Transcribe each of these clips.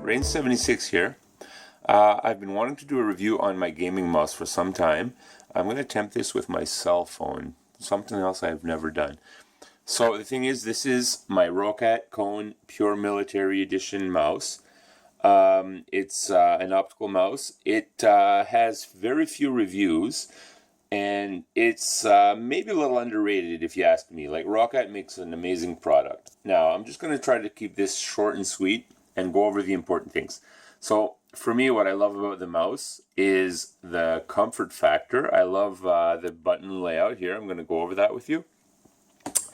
Rain76 here. I've been wanting to do a review on my gaming mouse for some time. I'm going to attempt this with my cell phone, something else I've never done. So the thing is, this is my Roccat Kone Pure Military Edition mouse. It's an optical mouse. It has very few reviews, and it's maybe a little underrated if you ask me. Like, Roccat makes an amazing product. Now, I'm just going to try to keep this short and sweet and go over the important things. So for me, what I love about the mouse is the comfort factor. I love the button layout here. I'm going to go over that with you.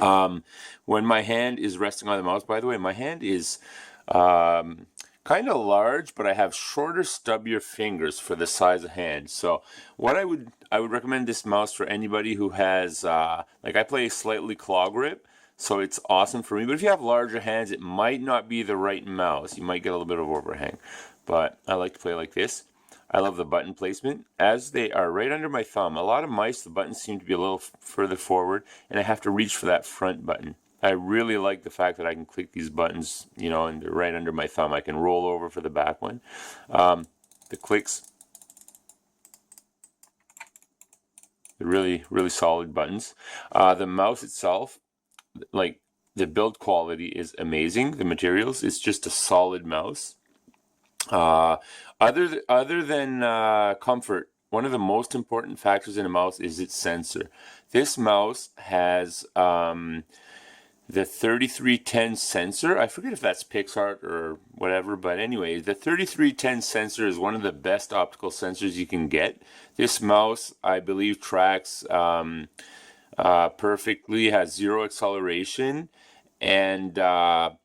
When my hand is resting on the mouse, by the way, my hand is kind of large, but I have shorter, stubbier fingers for the size of hand. So what I would recommend this mouse for anybody who has, like, I play slightly claw grip, so it's awesome for me. But if you have larger hands, it might not be the right mouse. You might get a little bit of overhang. But I like to play like this. I love the button placement, as they are right under my thumb. A lot of mice, the buttons seem to be a little further forward, and I have to reach for that front button. I really like the fact that I can click these buttons, you know, and they're right under my thumb. I can roll over for the back one. The clicks, they're really, really solid buttons. The mouse itself, like, the build quality is amazing. The materials, it's just a solid mouse. Other than comfort, one of the most important factors in a mouse is its sensor. This mouse has the 3310 sensor. I forget if that's PixArt or whatever, but anyway, the 3310 sensor is one of the best optical sensors you can get. This mouse, I believe, tracks perfectly, has zero acceleration, and that's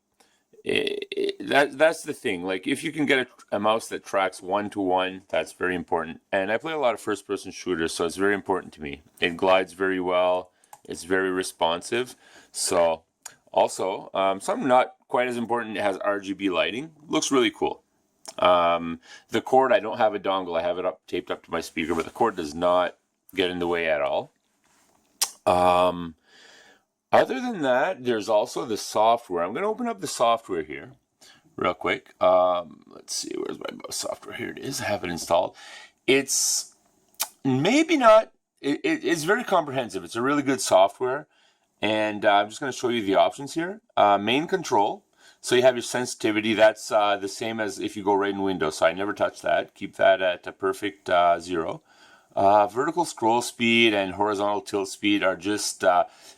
the thing. Like, if you can get a mouse that tracks 1-to-1, that's very important. And I play a lot of first-person shooters, so it's very important to me. It glides very well. It's very responsive. So, also, something not quite as important, it has Rgb lighting. Looks really cool. The cord, I don't have a dongle. I have it taped up to my speaker, but the cord does not get in the way at all. Other than that, there's also the software. I'm going to open up the software here real quick. Let's see, where's my software? Here it is. I have it installed. It's maybe not, it's very comprehensive. It's a really good software. And I'm just going to show you the options here. Main control. So you have your sensitivity. That's the same as if you go right in Windows. So I never touch that. Keep that at a perfect 0. Vertical scroll speed and horizontal tilt speed are just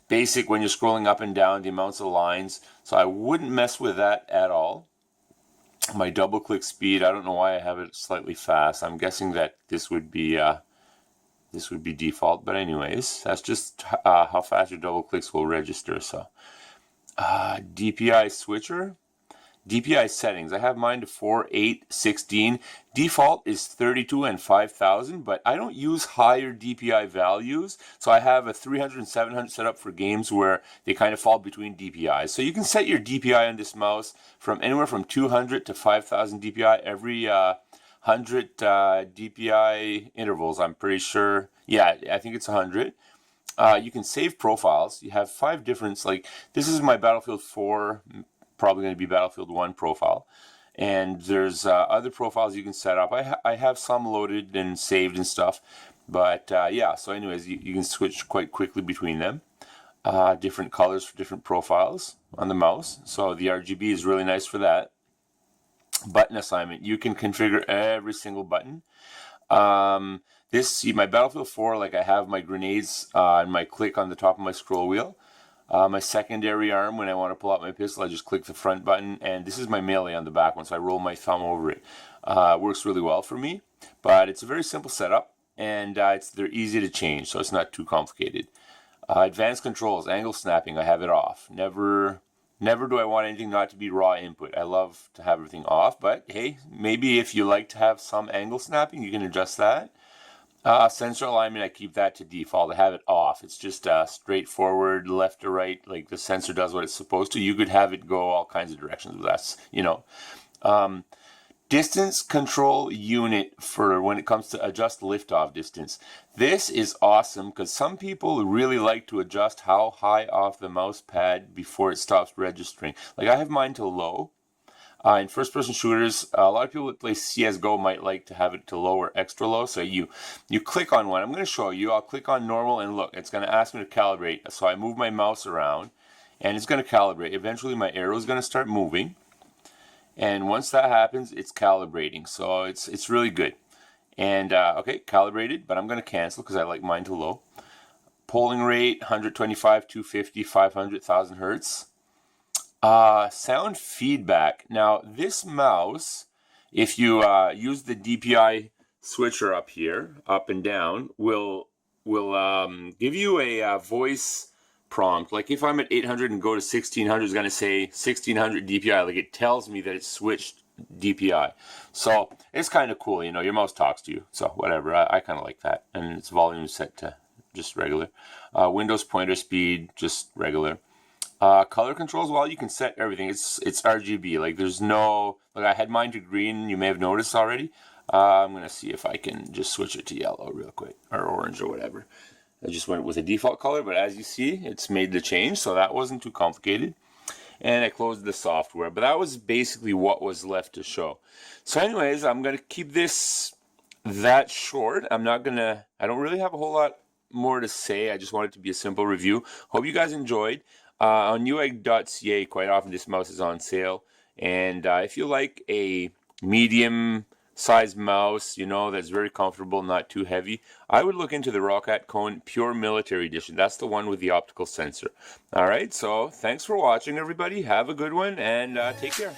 basic when you're scrolling up and down, the amounts of lines. So I wouldn't mess with that at all. My double click speed, I don't know why I have it slightly fast. I'm guessing that this would be default, but anyways, that's just how fast your double clicks will register. So Dpi Switcher Dpi Settings, I have mine to 4, 8, 16. Default is 32 and 5000, but I don't use higher DPI values, so I have a 300 and 700 set up for games where they kind of fall between DPIs. So you can set your DPI on this mouse from anywhere from 200 to 5000 DPI every 100 DPI intervals, I'm pretty sure. Yeah, I think it's 100. You can save profiles. You have 5 different, like, this is my Battlefield 4, probably going to be Battlefield 1 profile. And there's other profiles you can set up. I have some loaded and saved and stuff. But yeah, so anyways, you can switch quite quickly between them. Different colors for different profiles on the mouse. So the RGB is really nice for that. Button assignment. You can configure every single button. See, my Battlefield 4, like, I have my grenades and my click on the top of my scroll wheel. My secondary arm, when I want to pull out my pistol, I just click the front button, and this is my melee on the back one, so I roll my thumb over it. Works really well for me, but it's a very simple setup, and they're easy to change, so it's not too complicated. Advanced controls, angle snapping, I have it off. Never do I want anything not to be raw input. I love to have everything off, but hey, maybe if you like to have some angle snapping, you can adjust that. Sensor alignment, I keep that to default. I have it off. It's just straightforward, left to right, like the sensor does what it's supposed to. You could have it go all kinds of directions, but that's, you know. Distance control unit for when it comes to adjust liftoff distance. This is awesome because some people really like to adjust how high off the mouse pad before it stops registering. Like, I have mine to low. In first-person shooters, a lot of people that play CSGO might like to have it to low or extra low. So you click on one. I'm going to show you. I'll click on normal and look. It's going to ask me to calibrate. So I move my mouse around and it's going to calibrate. Eventually my arrow is going to start moving. And once that happens, it's calibrating. So it's really good. And okay, calibrated, but I'm going to cancel because I like mine to low. Polling rate, 125, 250, 500, 1000 hertz. Sound feedback. Now, this mouse, if you use the Dpi switcher up here, up and down, will give you a voice prompt. Like if I'm at 800 and go to 1600, it's going to say 1600 Dpi. Like it tells me that it's switched Dpi. So it's kind of cool, you know, your mouse talks to you. So whatever, I kind of like that. And its volume is set to just regular. Windows pointer speed, just regular. Color controls, well, you can set everything. It's RGB. Like there's no, like I had mine to green, you may have noticed already. I'm going to see if I can just switch it to yellow real quick, or orange or whatever. I just went with a default color, but as you see, it's made the change, so that wasn't too complicated. And I closed the software, but that was basically what was left to show. So anyways, I'm going to keep this that short. I don't really have a whole lot more to say. I just want it to be a simple review. Hope you guys enjoyed. On newegg.ca, quite often this mouse is on sale. And if you like a medium size mouse, you know, that's very comfortable, not too heavy, I would look into the Roccat Kone Pure Military Edition. That's the one with the optical sensor. All right, so thanks for watching, everybody. Have a good one, and take care.